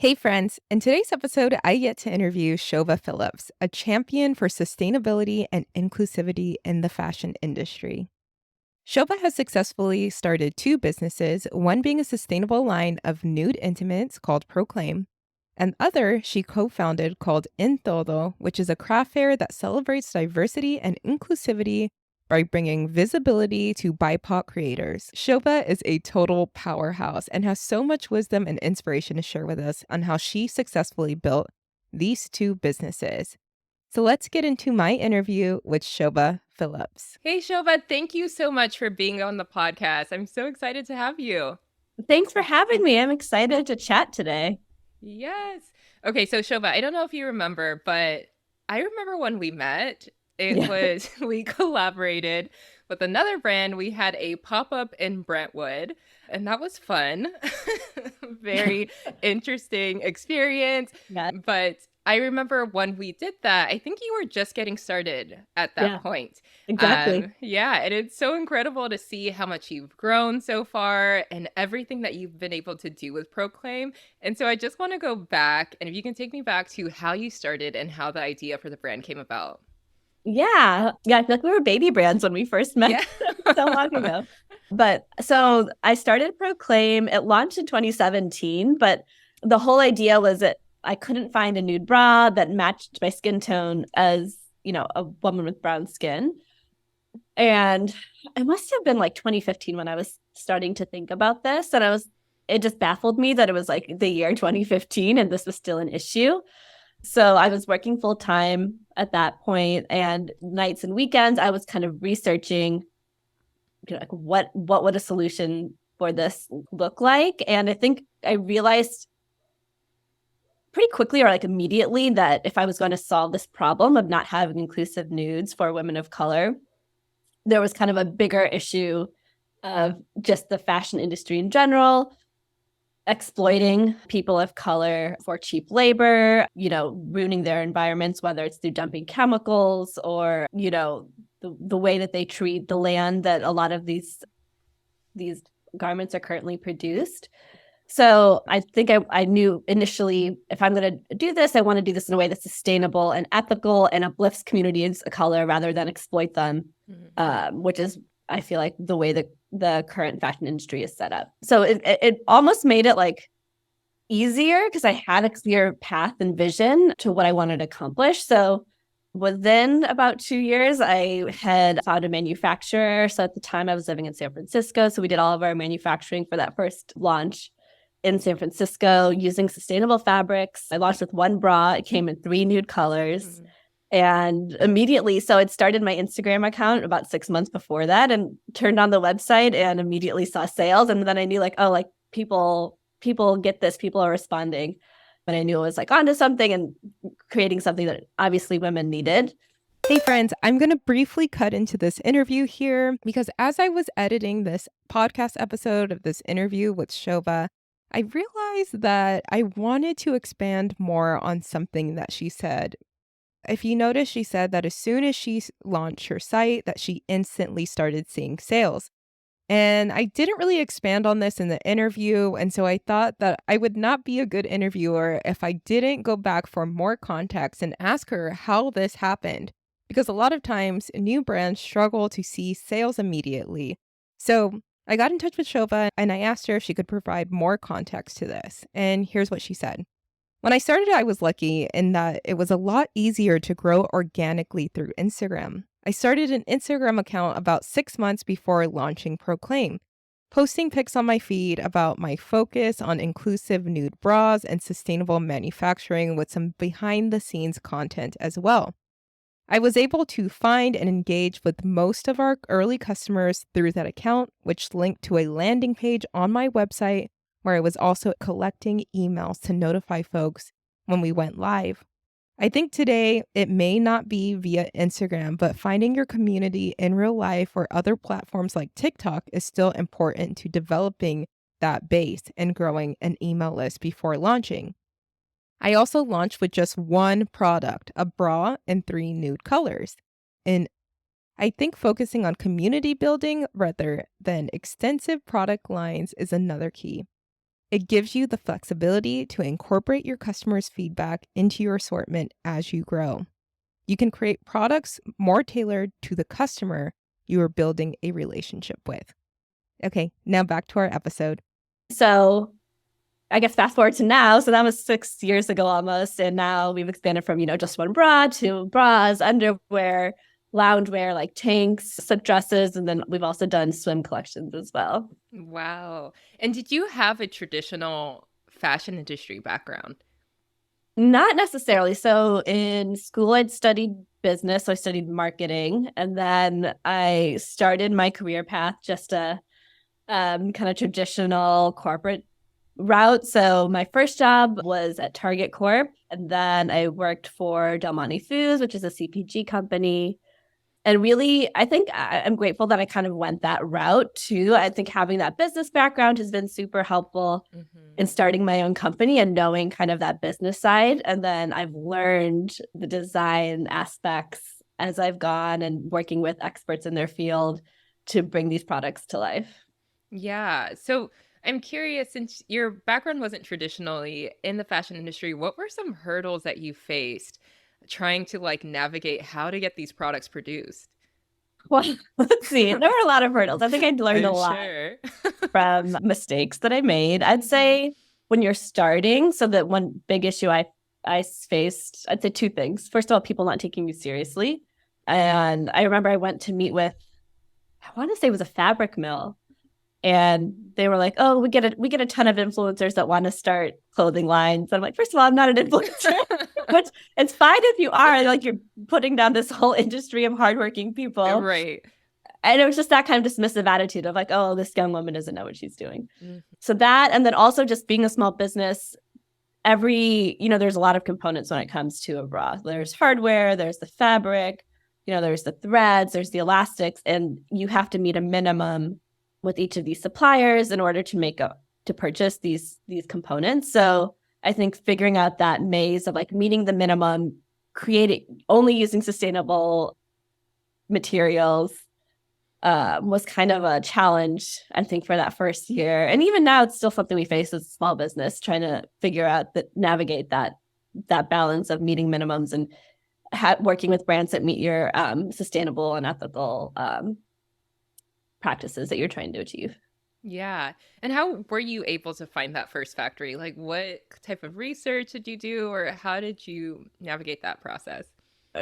Hey friends, in today's episode, I get to interview Shobha Phillips, a champion for sustainability and inclusivity in the fashion industry. Shoba has successfully started two businesses, one being a sustainable line of nude intimates called Proclaim, and the other she co-founded called InTodo, which is a craft fair that celebrates diversity and inclusivity by bringing visibility to BIPOC creators. Shoba is a total powerhouse and has so much wisdom and inspiration to share with us on how she successfully built these two businesses. So let's get into my interview with Shobha Phillips. Hey, Shobha, thank you so much for being on the podcast. I'm so excited to have you. Thanks for having me. I'm excited to chat today. Yes. Okay, so Shobha, I don't know if you remember, but I remember when we met. We collaborated with another brand. We had a pop-up in Brentwood, and that was fun. Very interesting experience. Yeah. But I remember when we did that, I think you were just getting started at that Yeah, point. exactly. Yeah, and it's so incredible to see how much you've grown so far and everything that you've been able to do with Proclaim. And so I just want to go back, and if you can take me back to how you started and how the idea for the brand came about. Yeah. Yeah, I feel like we were baby brands when we first met Yeah. so long ago. But so I started Proclaim. It launched in 2017, but the whole idea was that I couldn't find a nude bra that matched my skin tone as, a woman with brown skin. And it must have been like 2015 when I was starting to think about this. And it just baffled me that it was like the year 2015 and this was still an issue. So I was working full time at that point, and nights and weekends I was kind of researching, like what would a solution for this look like. And I think I realized pretty quickly, or like immediately, that if I was going to solve this problem of not having inclusive nudes for women of color, there was kind of a bigger issue of just the fashion industry in general exploiting people of color for cheap labor, ruining their environments, whether it's through dumping chemicals or, the way that they treat the land that a lot of these garments are currently produced. So I think I knew initially, if I'm going to do this, I want to do this in a way that's sustainable and ethical and uplifts communities of color rather than exploit them, which is, I feel like, the way that the current fashion industry is set up. So it almost made it like easier because I had a clear path and vision to what I wanted to accomplish. So within about 2 years, I had found a manufacturer. So at the time I was living in San Francisco. So we did all of our manufacturing for that first launch in San Francisco using sustainable fabrics. I launched with one bra. It came in 3 nude colors. And immediately, so it started my Instagram account about 6 months before that and turned on the website and immediately saw sales. And then I knew like, oh, like people get this, people are responding. But I knew it was like onto something and creating something that obviously women needed. Hey friends, I'm going to briefly cut into this interview here because as I was editing this podcast episode of this interview with Shoba, I realized that I wanted to expand more on something that she said. If you notice, she said that as soon as she launched her site, that she instantly started seeing sales. And I didn't really expand on this in the interview. And so I thought that I would not be a good interviewer if I didn't go back for more context and ask her how this happened. Because a lot of times, new brands struggle to see sales immediately. So I got in touch with Shova and I asked her if she could provide more context to this. And here's what she said. When I started, I was lucky in that it was a lot easier to grow organically through Instagram. I started an Instagram account about 6 months before launching Proclaim, posting pics on my feed about my focus on inclusive nude bras and sustainable manufacturing with some behind the scenes content as well. I was able to find and engage with most of our early customers through that account, which linked to a landing page on my website where I was also collecting emails to notify folks when we went live. I think today it may not be via Instagram, but finding your community in real life or other platforms like TikTok is still important to developing that base and growing an email list before launching. I also launched with just one product, a bra in 3 nude colors. And I think focusing on community building rather than extensive product lines is another key. It gives you the flexibility to incorporate your customers' feedback into your assortment as you grow. You can create products more tailored to the customer you are building a relationship with. Okay, now back to our episode. So I guess fast forward to now. So that was 6 years ago almost. And now we've expanded from, just one bra to bras, underwear, loungewear, like tanks, slip dresses. And then we've also done swim collections as well. Wow. And did you have a traditional fashion industry background? Not necessarily. So in school, I'd studied business. So I studied marketing. And then I started my career path just a kind of traditional corporate route. So my first job was at Target Corp. And then I worked for Del Monte Foods, which is a CPG company. And really, I think I'm grateful that I kind of went that route too. I think having that business background has been super helpful in starting my own company and knowing kind of that business side. And then I've learned the design aspects as I've gone and working with experts in their field to bring these products to life. Yeah. So I'm curious, since your background wasn't traditionally in the fashion industry, what were some hurdles that you faced trying to navigate how to get these products produced? Well, let's see. There were a lot of hurdles. I think I learned a I'm lot sure. from mistakes that I made. I'd say when you're starting, so that one big issue I faced, I'd say two things. First of all, people not taking you seriously. And I remember I went to meet with, I want to say it was a fabric mill. And they were like, "Oh, we get a ton of influencers that want to start clothing lines." And I'm like, first of all, I'm not an influencer, but it's fine if you are. Like you're putting down this whole industry of hardworking people. Right. And it was just that kind of dismissive attitude of like, oh, this young woman doesn't know what she's doing. Mhm. So that, and then also just being a small business, there's a lot of components when it comes to a bra. There's hardware, there's the fabric, there's the threads, there's the elastics, and you have to meet a minimum with each of these suppliers in order to purchase these components. So I think figuring out that maze of like meeting the minimum, creating only using sustainable materials was kind of a challenge, I think, for that first year. And even now, it's still something we face as a small business, trying to figure out navigate that balance of meeting minimums and working with brands that meet your sustainable and ethical practices that you're trying to achieve. Yeah. And how were you able to find that first factory? Like, what type of research did you do, or how did you navigate that process?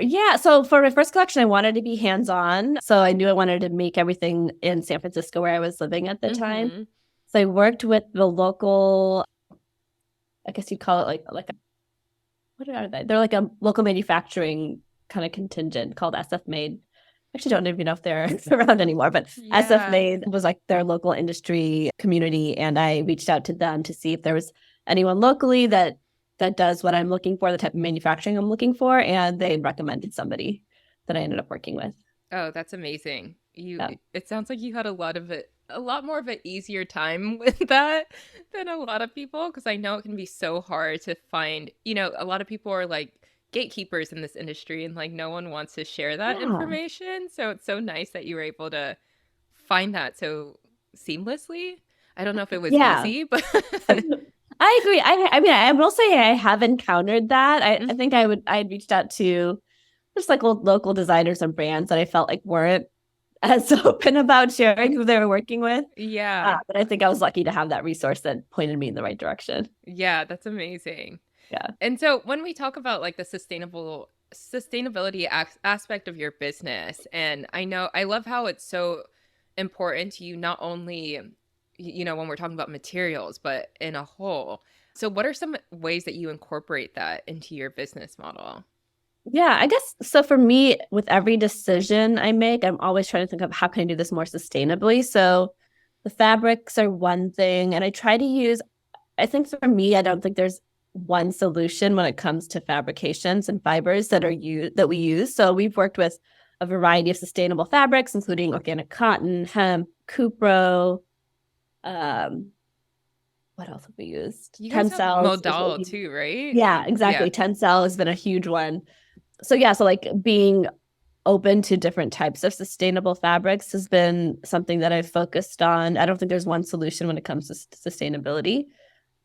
Yeah. So for my first collection, I wanted to be hands-on. So I knew I wanted to make everything in San Francisco where I was living at the time. So I worked with the local, I guess you'd call it like a, what are they? They're like a local manufacturing kind of contingent called SF Made. Actually don't even know if they're around anymore, but SF Made was like their local industry community. And I reached out to them to see if there was anyone locally that does what I'm looking for, the type of manufacturing I'm looking for. And they recommended somebody that I ended up working with. Oh, that's amazing. It sounds like you had a lot more of an easier time with that than a lot of people, because I know it can be so hard to find, a lot of people are like gatekeepers in this industry, and no one wants to share that information. So it's so nice that you were able to find that so seamlessly. I don't know if it was easy, but I agree. I mean, I will say I have encountered that. I think I had reached out to just like local designers and brands that I felt like weren't as open about sharing who they were working with. Yeah. But I think I was lucky to have that resource that pointed me in the right direction. Yeah, that's amazing. Yeah. And so when we talk about the sustainability aspect of your business, and I love how it's so important to you, not only when we're talking about materials, but in a whole. So what are some ways that you incorporate that into your business model? Yeah, I guess so. For me, with every decision I make, I'm always trying to think of how can I do this more sustainably. So the fabrics are one thing, and I try to use, I think for me, I don't think there's one solution when it comes to fabrications and fibers that we use. So we've worked with a variety of sustainable fabrics, including organic cotton, hemp, cupro. What else have we used? You guys have Tencels. modal too, right? Yeah, exactly. Yeah. Tencel has been a huge one. So yeah, so like being open to different types of sustainable fabrics has been something that I've focused on. I don't think there's one solution when it comes to sustainability.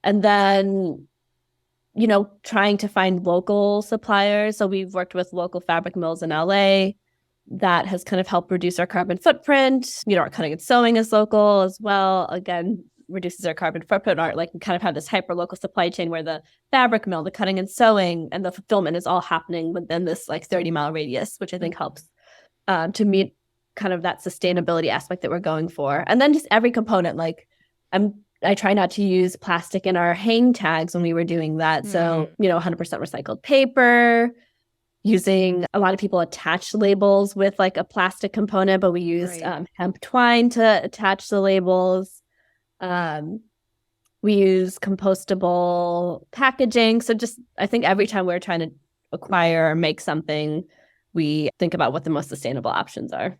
And then, trying to find local suppliers. So we've worked with local fabric mills in LA. That has kind of helped reduce our carbon footprint. Our cutting and sewing is local as well. Again, reduces our carbon footprint. Our, like, we kind of have this hyper local supply chain where the fabric mill, the cutting and sewing, and the fulfillment is all happening within this like 30-mile radius, which I think helps to meet kind of that sustainability aspect that we're going for. And then just every component, like I try not to use plastic in our hang tags when we were doing that. So, 100% recycled paper, using a lot of people attach labels with like a plastic component, but we used hemp twine to attach the labels. We use compostable packaging. So just, I think every time we're trying to acquire or make something, we think about what the most sustainable options are.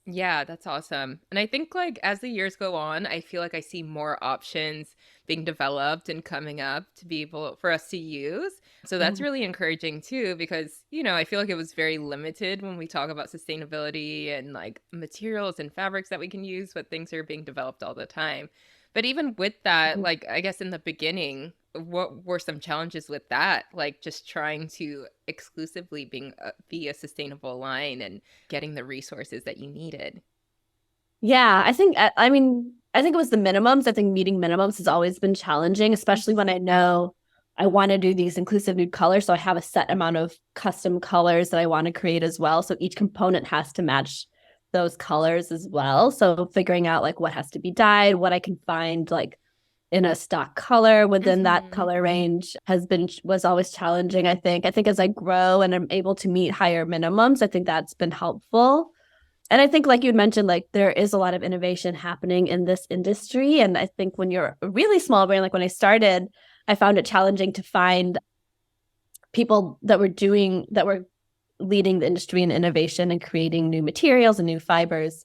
Yeah, that's awesome. And I think like as the years go on, I feel like I see more options being developed and coming up to be able for us to use. So that's really encouraging too, because, I feel like it was very limited when we talk about sustainability and like materials and fabrics that we can use, but things are being developed all the time. But even with that, like I guess in the beginning, what were some challenges with that? Like just trying to exclusively be a sustainable line and getting the resources that you needed. Yeah, I think it was the minimums. I think meeting minimums has always been challenging, especially when I know I want to do these inclusive nude colors. So I have a set amount of custom colors that I want to create as well. So each component has to match those colors as well. So figuring out like what has to be dyed, what I can find like in a stock color within that color range was always challenging. I think as I grow and I'm able to meet higher minimums, I think that's been helpful. And I think, like you had mentioned, like there is a lot of innovation happening in this industry. And I think when you're a really small brand, like when I started, I found it challenging to find people that were leading the industry in innovation and creating new materials and new fibers.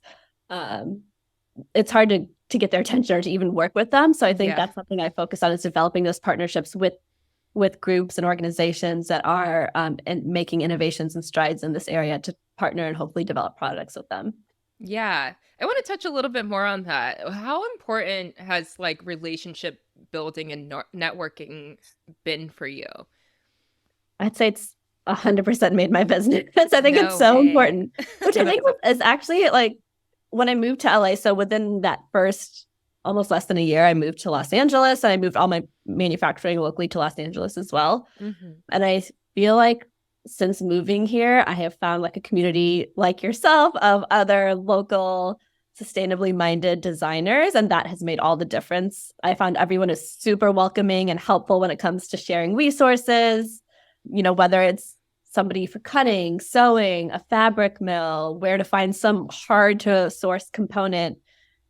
It's hard to get their attention or to even work with them. So I think that's something I focus on, is developing those partnerships with groups and organizations that are and making innovations and strides in this area to partner and hopefully develop products with them. Yeah. I want to touch a little bit more on that. How important has like relationship building and networking been for you? I'd say it's 100% made my business. I think it's No so way. important, which I think is actually like when I moved to LA. So within that first almost less than a year, I moved to Los Angeles, and I moved all my manufacturing locally to Los Angeles as well. And I feel like since moving here, I have found like a community like yourself of other local sustainably minded designers, and that has made all the difference. I found everyone is super welcoming and helpful when it comes to sharing resources, whether it's somebody for cutting, sewing, a fabric mill, where to find some hard to source component.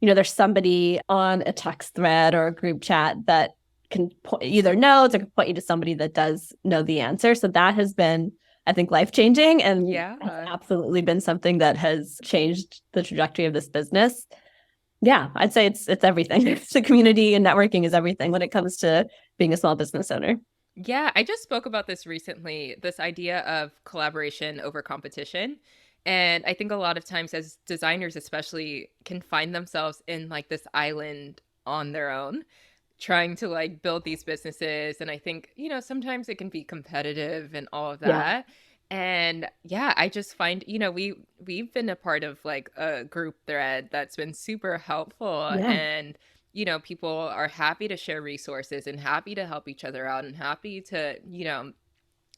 There's somebody on a text thread or a group chat that can either knows or can point you to somebody that does know the answer. So that has been, I think, life-changing, and has absolutely been something that has changed the trajectory of this business. Yeah, I'd say it's everything. It's the community, and networking is everything when it comes to being a small business owner. Yeah, I just spoke about this recently, this idea of collaboration over competition. And I think a lot of times as designers especially can find themselves in like this island on their own, trying to like build these businesses. And I think, sometimes it can be competitive and all of that. And yeah, I just find, we've been a part of like a group thread that's been super helpful. And people are happy to share resources and happy to help each other out and happy to,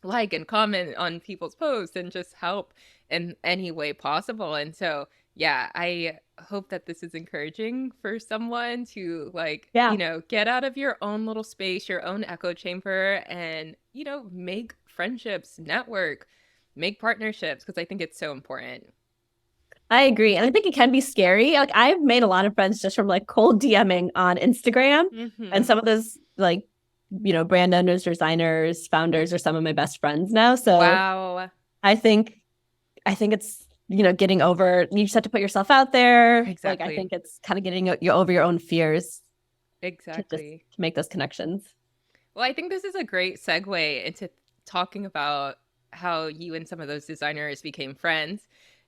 like and comment on people's posts and just help in any way possible. And so, yeah, I hope that this is encouraging for someone to like, get out of your own little space, your own echo chamber, and, make friendships, network, make partnerships, because I think it's so important. I agree. And I think it can be scary. Like I've made a lot of friends just from like cold DMing on Instagram. And some of those like, brand owners, designers, founders are some of my best friends now. So wow. I think it's, getting over, you just have to put yourself out there. Exactly. Like I think it's kind of getting you over your own fears. Exactly. To make those connections. Well, I think this is a great segue into talking about how you and some of those designers became friends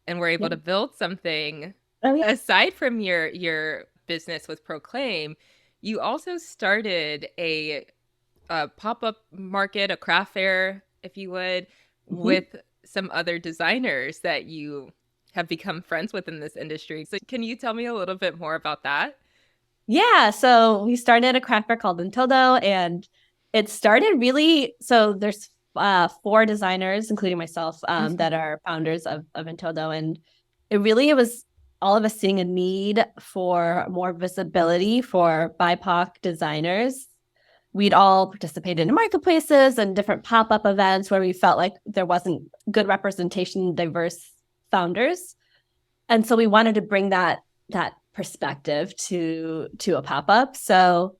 and were able to build something aside from your business with Proclaim. you also started a pop-up market, a craft fair, if you would, Mhm. with some other designers that you have become friends with in this industry. So can you tell me a little bit more about that? Yeah, so we started a craft fair called InTodo, and it started really. So there's four designers, including myself, Mhm. that are founders of InTodo, and it was all of us seeing a need for more visibility for BIPOC designers. We'd all participated in marketplaces and different pop-up events where we felt like there wasn't good representation, diverse founders, and so we wanted to bring that perspective to a pop-up. So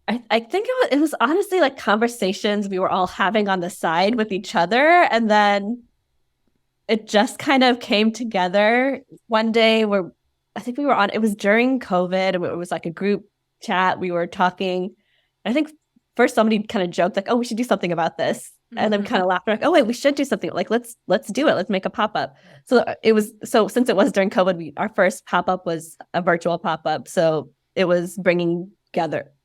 I think it was honestly like conversations we were all having on the side with each other, and then it just kind of came together one day where I think we were on, it was during COVID. It was like a group chat. We were talking. I think first somebody kind of joked like, "Oh, we should do something about this." And then we kind Mhm. of laughed. We're like, "Oh wait, we should do something. Like let's do it. Let's make a pop-up." So it was, so since it was during COVID, our first pop-up was a virtual pop-up. So it was bringing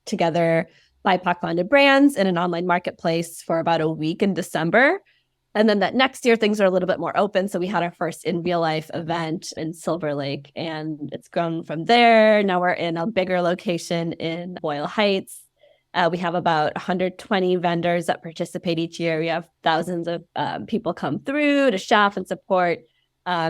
together BIPOC funded brands in an online marketplace for about a week in December. And then that next year, things are a little bit more open. So we had our first in real life event in Silver Lake, and it's grown from there. Now we're in a bigger location in Boyle Heights. We have about 120 vendors that participate each year. We have thousands of people come through to shop and support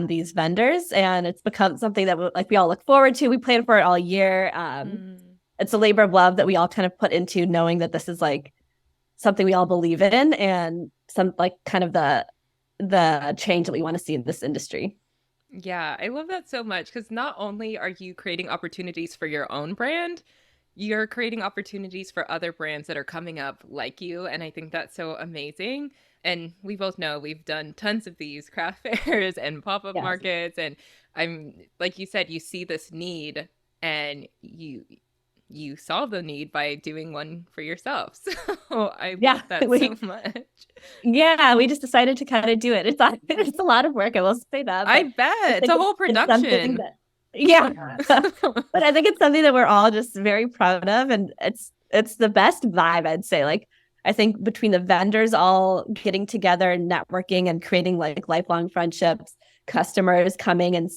these vendors, and it's become something that we all look forward to. We plan for it all year. Mm. It's a labor of love that we all kind of put into knowing that this is like something we all believe in, and some like kind of the change that we want to see in this industry. Yeah, I love that so much because not only are you creating opportunities for your own brand, you're creating opportunities for other brands that are coming up like you. And I think that's so amazing. And we both know we've done tons of these craft fairs and pop up Yes. markets. And I'm, like you said, you see this need and you solve the need by doing one for yourself. So I Yeah. love that so much. We just decided to kind of do it. It's a lot of work, I will say that, I but bet I it's think a whole it's something production. that, yeah. But I think it's something that we're all just very proud of, and it's the best vibe, I'd say. Like I think between the vendors all getting together and networking and creating like lifelong friendships, customers coming and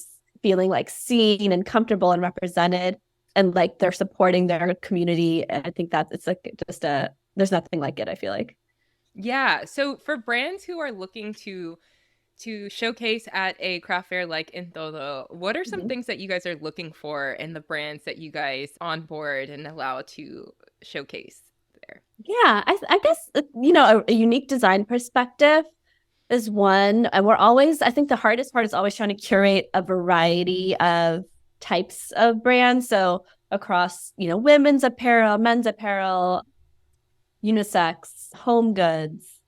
feeling like seen and comfortable and represented, and like they're supporting their community. I think that it's like just a, there's nothing like it, I feel like. Yeah. So for brands who are looking to showcase at a craft fair like InTodo, what are some Mhm. things that you guys are looking for in the brands that you guys onboard and allow to showcase there? Yeah, I guess a unique design perspective is one, and we're always, I think the hardest part is always trying to curate a variety of types of brands. So across, women's apparel, men's apparel, unisex, home goods,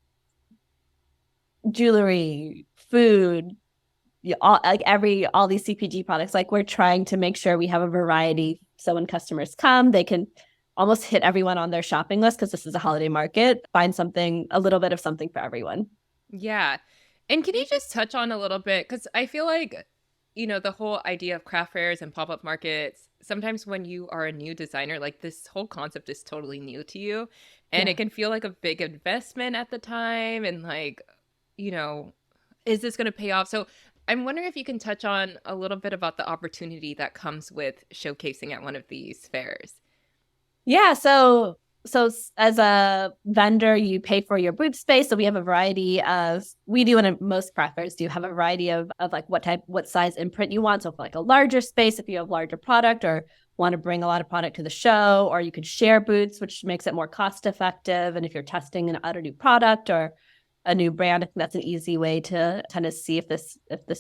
jewelry, food, all these CPG products. Like we're trying to make sure we have a variety, so when customers come, they can almost hit everyone on their shopping list because this is a holiday market. Find something, a little bit of something for everyone. Yeah. And can you just touch on a little bit? Because I feel like, the whole idea of craft fairs and pop up markets, sometimes when you are a new designer, like this whole concept is totally new to you. And Yeah. it can feel like a big investment at the time. And like, you know, is this going to pay off? So I'm wondering if you can touch on a little bit about the opportunity that comes with showcasing at one of these fairs. Yeah, so as a vendor, you pay for your booth space. So we have a variety of, we do, and most craft fairs do have a variety of like what size imprint you want. So for like a larger space, if you have larger product or want to bring a lot of product to the show, or you could share booths, which makes it more cost effective. And if you're testing an utter new product or a new brand, I think that's an easy way to kind of see if this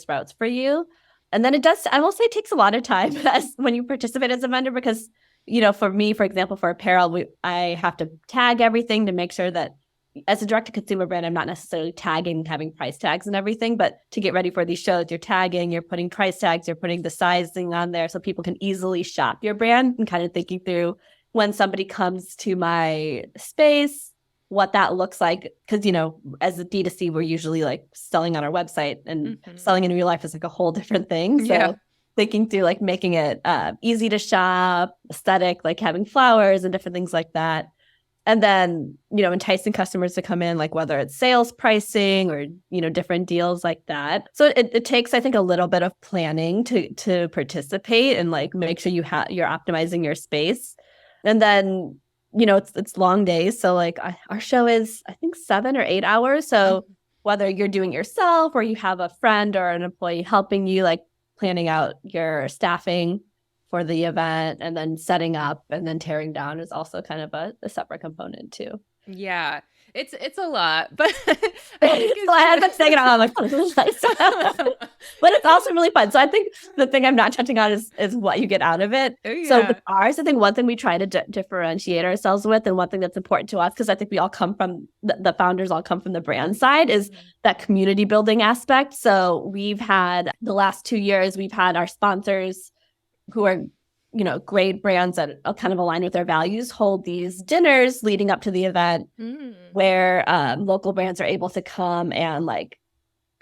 route's for you. And then it does, I will say, it takes a lot of time as when you participate as a vendor, because for me, for example, for apparel, I have to tag everything to make sure that as a direct to consumer brand, I'm not necessarily tagging, having price tags and everything, but to get ready for these shows, you're tagging, you're putting price tags, you're putting the sizing on there so people can easily shop your brand, and kind of thinking through when somebody comes to my space, what that looks like. Because, as a D2C, we're usually like selling on our website, and Hmm. selling in real life is like a whole different thing. Yeah. So thinking through like making it easy to shop, aesthetic, like having flowers and different things like that. And then, enticing customers to come in, like whether it's sales pricing or, different deals like that. So it takes, I think, a little bit of planning to participate and like make sure you're optimizing your space. And then, it's long days. So like our show is, I think, 7 or 8 hours. So whether you're doing it yourself or you have a friend or an employee helping you, like planning out your staffing for the event and then setting up and then tearing down is also kind of a separate component too. Yeah. It's a lot, but I think So I had been saying it out. I'm like, oh, this is nice. But it's also really fun. So I think the thing I'm not touching on is what you get out of it. Oh, So yeah. with ours, I think one thing we try to differentiate ourselves with, and one thing that's important to us, because I think we all come from the founders all come from the brand side, is that community building aspect. So we've had the last 2 years, we've had our sponsors who are great brands that kind of align with their values hold these dinners leading up to the event where local brands are able to come and like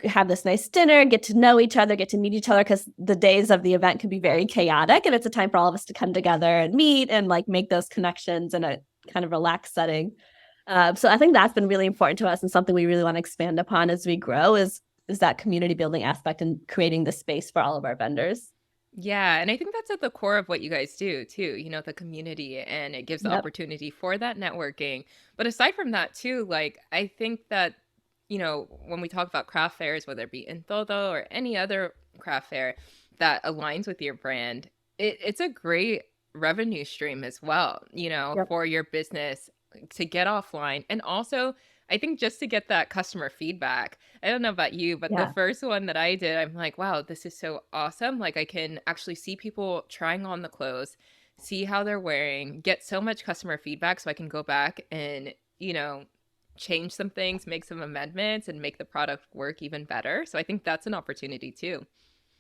have this nice dinner, get to know each other, get to meet each other, because the days of the event can be very chaotic and it's a time for all of us to come together and meet and like make those connections in a kind of relaxed setting. So I think that's been really important to us and something we really want to expand upon as we grow is that community building aspect and creating the space for all of our vendors. Yeah, and I think that's at the core of what you guys do too, the community, and it gives the Yep. opportunity for that networking. But aside from that too, like I think that, when we talk about craft fairs, whether it be InTodo or any other craft fair that aligns with your brand, it's a great revenue stream as well, Yep. for your business to get offline. And also, I think just to get that customer feedback. I don't know about you, but the Yeah. first one that I did, I'm like, wow, this is so awesome. Like I can actually see people trying on the clothes, see how they're wearing, get so much customer feedback so I can go back and, change some things, make some amendments and make the product work even better. So I think that's an opportunity too.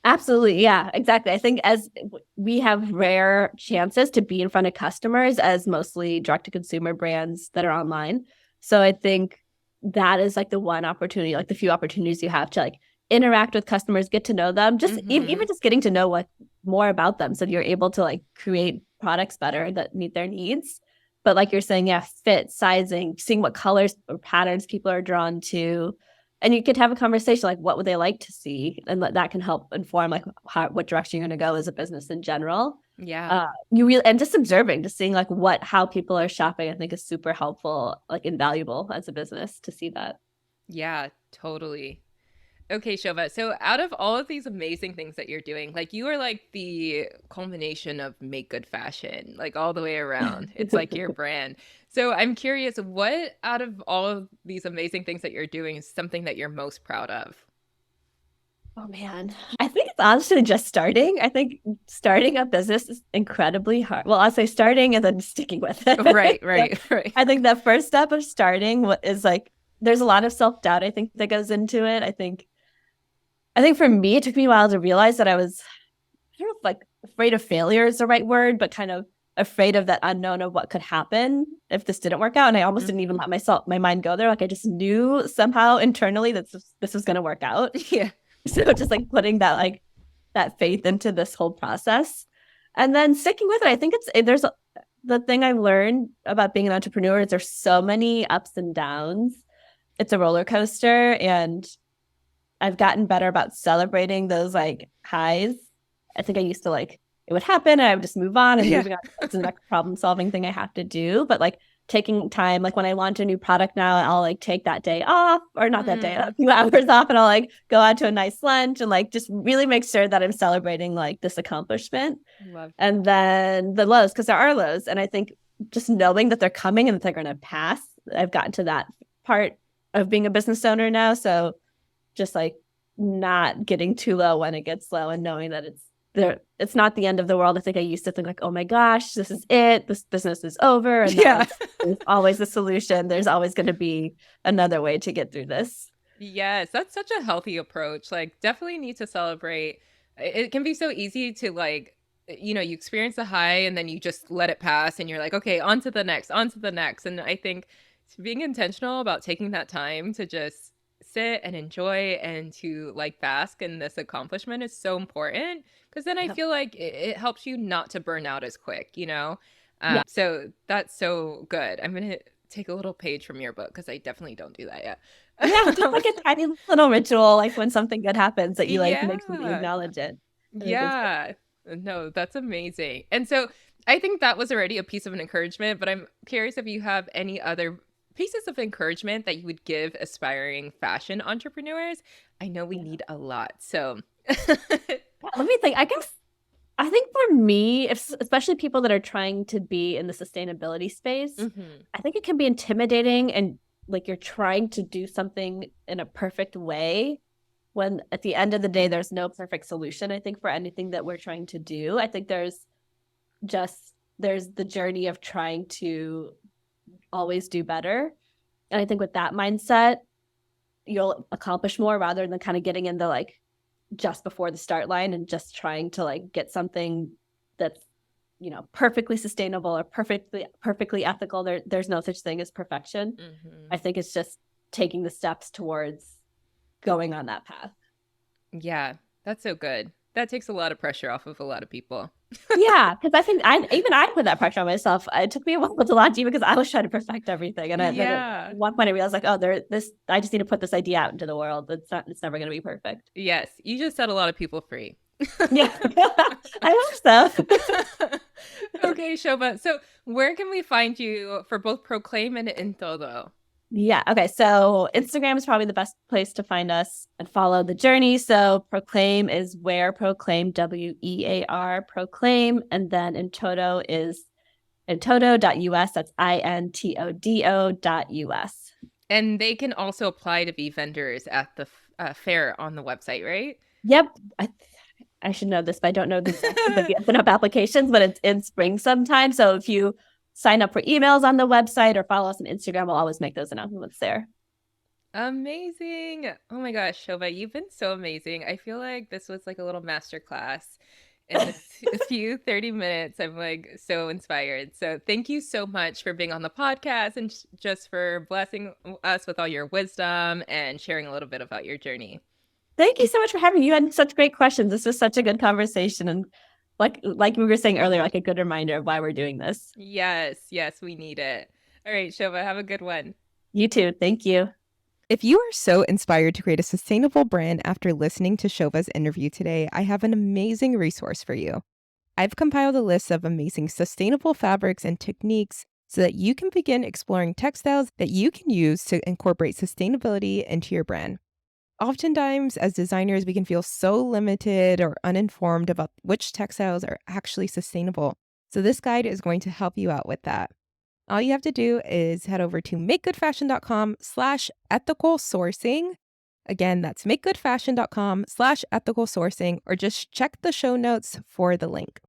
Absolutely. Yeah, exactly. I think as we have rare chances to be in front of customers as mostly direct to consumer brands that are online. So I think that is like the one opportunity, like the few opportunities you have to like interact with customers, get to know them, just even just getting to know what more about them. So you're able to like create products better that meet their needs. But like you're saying, yeah, fit, sizing, seeing what colors or patterns people are drawn to, and you could have a conversation like what would they like to see, and that can help inform like what direction you're going to go as a business in general. Yeah. You really, and just observing, just seeing like how people are shopping, I think is super helpful, like invaluable as a business to see that. Yeah, totally. Okay, Shobha. So, out of all of these amazing things that you're doing, like you are like the culmination of make good fashion, like all the way around. It's like your brand. So, I'm curious, what out of all of these amazing things that you're doing is something that you're most proud of? Oh man, I think it's honestly just starting. I think starting a business is incredibly hard. Well, I'll say starting and then sticking with it. Right, So right, right. I think the first step of starting is like there's a lot of self-doubt I think that goes into it. I think for me, it took me a while to realize that I don't know if like afraid of failure is the right word, but kind of afraid of that unknown of what could happen if this didn't work out. And I almost didn't even let my mind go there. Like I just knew somehow internally that this was going to work out. Yeah. So just like putting that faith into this whole process and then sticking with it. I think the thing I learned about being an entrepreneur is there's so many ups and downs. It's a roller coaster, and I've gotten better about celebrating those like highs. I think I used to like it would happen and I would just move on and Yeah. moving on to the next problem solving thing I have to do. But like taking time, like when I launch a new product now, I'll like take that day off or not that day, a few hours off, and I'll like go out to a nice lunch and like just really make sure that I'm celebrating like this accomplishment. Love. And then the lows, because there are lows. And I think just knowing that they're coming and that they're going to pass, I've gotten to that part of being a business owner now. So just like not getting too low when it gets low and knowing that it's not the end of the world. I think I used to think like, oh my gosh, this is it. This business is over. And Yeah. there's always a solution. There's always going to be another way to get through this. Yes, that's such a healthy approach. Like, definitely need to celebrate. It can be so easy to like, you experience a high and then you just let it pass and you're like, okay, on to the next, on to the next. And I think being intentional about taking that time to just sit and enjoy and to like bask in this accomplishment is so important, because then I Yep. feel like it helps you not to burn out as quick, you know? Yeah. So that's so good. I'm going to take a little page from your book because I definitely don't do that yet. Yeah, just like a tiny little ritual, like when something good happens that you like make sure that you Yeah. acknowledge it. I think it's great. Yeah. No, that's amazing. And so I think that was already a piece of an encouragement, but I'm curious if you have any other pieces of encouragement that you would give aspiring fashion entrepreneurs. I know we Yeah. need a lot. So, Let me think. I think for me, if especially people that are trying to be in the sustainability space, Mhm. I think it can be intimidating and like you're trying to do something in a perfect way when at the end of the day there's no perfect solution. I think for anything that we're trying to do, I think there's the journey of trying to always do better. And I think with that mindset, you'll accomplish more rather than kind of getting into like just before the start line and just trying to like get something that's perfectly sustainable or perfectly ethical. There's no such thing as perfection. Mhm. I think it's just taking the steps towards going on that path. Yeah, that's so good. That takes a lot of pressure off of a lot of people. Yeah, because I think I put that pressure on myself. It took me a while to launch even because I was trying to perfect everything, and then at Yeah. one point I realized like, oh, this I just need to put this idea out into the world. It's never going to be perfect. Yes, you just set a lot of people free. Yeah, I hope so. Okay, Shoba. So, where can we find you for both Proclaim and InTodo? Yeah. Okay. So Instagram is probably the best place to find us and follow the journey. So Proclaim is where Proclaim, WEAR, Proclaim. And then InTodo is intodo.us. That's INTODO.us. And they can also apply to be vendors at the fair on the website, right? Yep. I should know this, but I don't know the open up applications, but it's in spring sometime. So if you sign up for emails on the website or follow us on Instagram, we'll always make those announcements there. Amazing. Oh my gosh, Shoba, you've been so amazing. I feel like this was like a little master class in this a few 30 minutes. I'm like so inspired. So thank you so much for being on the podcast and just for blessing us with all your wisdom and sharing a little bit about your journey. Thank you so much for having me. You had such great questions. This was such a good conversation. And like we were saying earlier, like a good reminder of why we're doing this. Yes, yes, we need it. All right, Shoba, have a good one. You too. Thank you. If you are so inspired to create a sustainable brand after listening to Shova's interview today, I have an amazing resource for you. I've compiled a list of amazing sustainable fabrics and techniques so that you can begin exploring textiles that you can use to incorporate sustainability into your brand. Oftentimes, as designers, we can feel so limited or uninformed about which textiles are actually sustainable. So, this guide is going to help you out with that. All you have to do is head over to makegoodfashion.com/ethical sourcing. Again, that's makegoodfashion.com/ethical sourcing, or just check the show notes for the link.